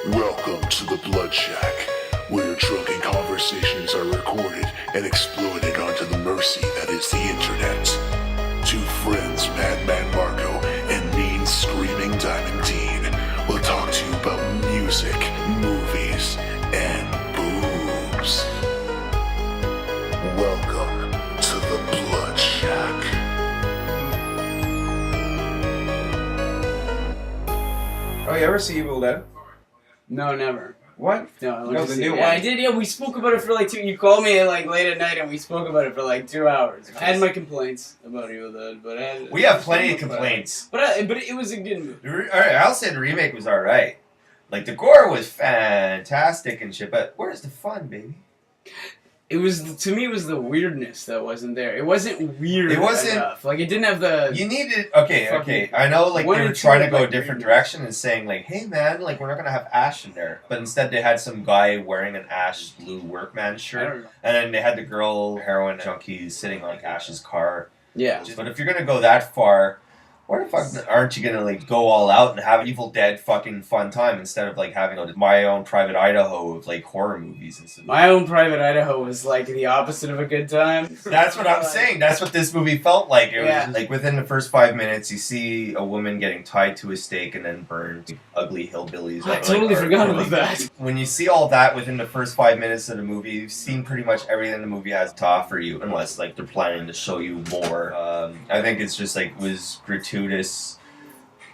Welcome to the Blood Shack, where your drunken conversations are recorded and exploited onto the mercy that is the internet. Two friends, Madman Marco and Mean Screaming Diamond Dean, will talk to you about music, movies, and boobs. Welcome to the Blood Shack. Oh, you ever see Evil Dead? No, never. What? No, I No, the new one. Yeah, I did. Yeah, we spoke about it for like 2. You called me like late at night, and we spoke about it for like 2 hours. I had my complaints about Evil Dead, but We have plenty of complaints. But it was a good movie. Alright, I'll say the remake was alright. Like, the gore was fantastic and shit, but where's the fun, baby? It was, to me, it was the weirdness that wasn't there. It wasn't weird. It wasn't enough. Like, it didn't have the. You needed... Okay. I know, like, One they or were two trying to of, go a like, different weirdness. direction and saying, like, hey, man, like, we're not gonna have Ash in there. But instead they had some guy wearing an Ash blue workman I don't shirt. know. And then they had the girl, heroin junkie, sitting on Ash's car. Yeah. But if you're gonna go that far... Why the fuck aren't you gonna, like, go all out and have an Evil Dead fucking fun time instead of, like, having My Own Private Idaho of, like, horror movies and stuff? My Own Private Idaho was like the opposite of a good time. That's what I'm saying. That's what this movie felt like. It Yeah. was like within the first 5 minutes, you see a woman getting tied to a stake and then burned. Ugly hillbillies. I totally forgot about that. When you see all that within the first 5 minutes of the movie, you've seen pretty much everything the movie has to offer you, unless like they're planning to show you more. I think it's just like was gratuitous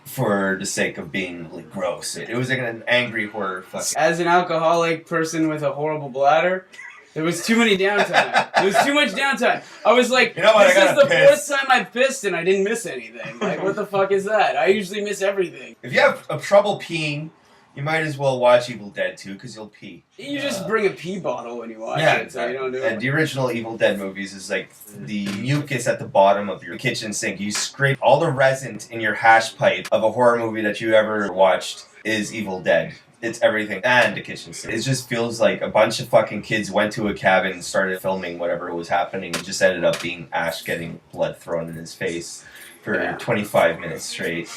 for the sake of being like gross. It was like an angry horror. As an alcoholic person with a horrible bladder, there was too many downtime. There was too much downtime. I was like, You know what, I this is gotta the piss. 4th time I pissed and I didn't miss anything. Like, what the fuck is that? I usually miss everything. If you have a trouble peeing, you might as well watch Evil Dead 2 because you'll pee. You just bring a pee bottle when you watch Yeah, it, so you don't do and it. the original Evil Dead movies is like the mucus at the bottom of your kitchen sink. You scrape all the resin in your hash pipe of a horror movie that you ever watched is Evil Dead. It's everything. And the kitchen sink. It just feels like a bunch of fucking kids went to a cabin and started filming whatever was happening and just ended up being Ash getting blood thrown in his face for 25 minutes straight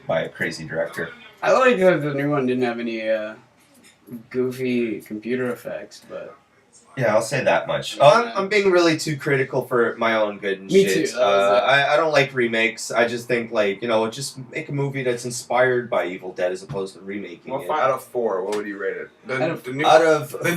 by a crazy director. I like that the new one didn't have any goofy computer effects, but... Yeah, I'll say that much. I'm being really too critical for my own good and Me shit. too. I don't like remakes. I just think, like, you know, just make a movie that's inspired by Evil Dead as opposed to remaking Well, it. 5 out of 4, what would you rate it? Out of The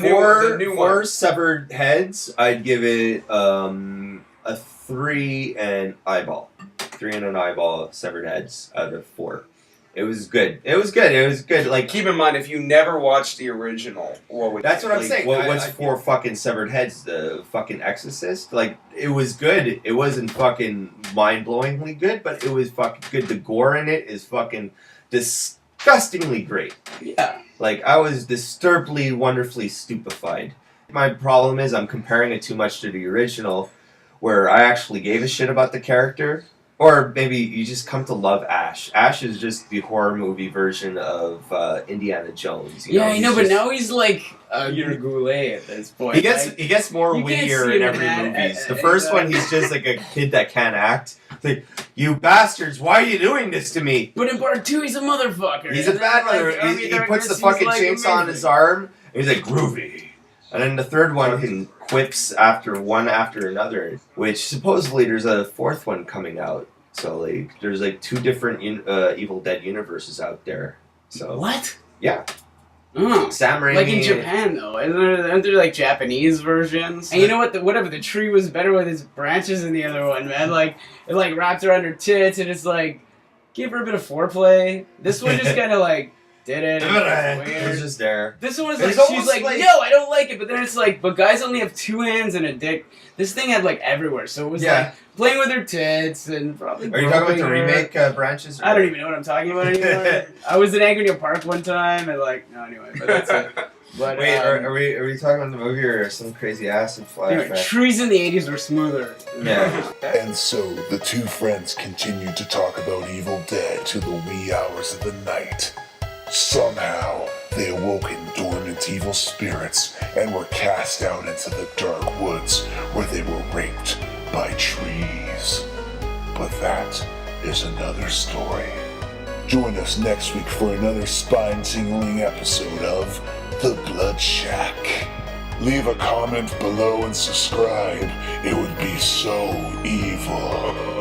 new four one. severed heads, I'd give it a 3 and eyeball. 3 and an eyeball severed heads out of 4. It was good. It was good. Like, Keep in mind, if you never watched the original, what would that's what I'm like, saying. What's 4 fucking severed heads? The fucking Exorcist? Like, it was good. It wasn't fucking mind-blowingly good, but it was fucking good. The gore in it is fucking disgustingly great. Yeah. Like, I was disturbedly, wonderfully stupefied. My problem is I'm comparing it too much to the original, where I actually gave a shit about the character. Or maybe you just come to love Ash. Ash is just the horror movie version of Indiana Jones. You know? I know, He's but just- now he's like a goulet at this point. He gets Like, more you can't wittier see in him every in movie. that- The first one, he's just like a kid that can't act. It's like, you bastards, why are you doing this to me? But in part 2, he's a motherfucker. He's a And bad then, mother. like, He Army puts the Darkness, fucking he's, like, chainsaw on his amazing. arm, and he's like, groovy. And then the third one can quips after another, which supposedly there's a 4th one coming out. So, like, there's, like, 2 different Evil Dead universes out there. So What? Yeah. Oh. Sam Raimi. Like in Japan, though. Aren't there like Japanese versions? And you know what? Whatever, the tree was better with its branches than the other one, man. Like, it like wrapped around her tits and it's like, give her a bit of foreplay. This one just kind of like, did it. And it was It weird. was just there. This one was It's like, she's almost like, like- no, I don't like it. But then it's like, but guys only have 2 hands and a dick. This thing had like everywhere. So it was like playing with her tits and probably. Are you talking about the groping her. remake branches? I don't even know what I'm talking about anymore. I was in Agnew Park one time and like, no, anyway, but that's it. But, Wait, are we talking about the movie or some crazy acid anyway, flashback? trees in the 80s were smoother. Yeah. And so the two friends continued to talk about Evil Dead to the wee hours of the night. Somehow, they awoke in dormant evil spirits and were cast out into the dark woods where they were raped by trees. But that is another story. Join us next week for another spine-tingling episode of The Blood Shack. Leave a comment below and subscribe. It would be so evil.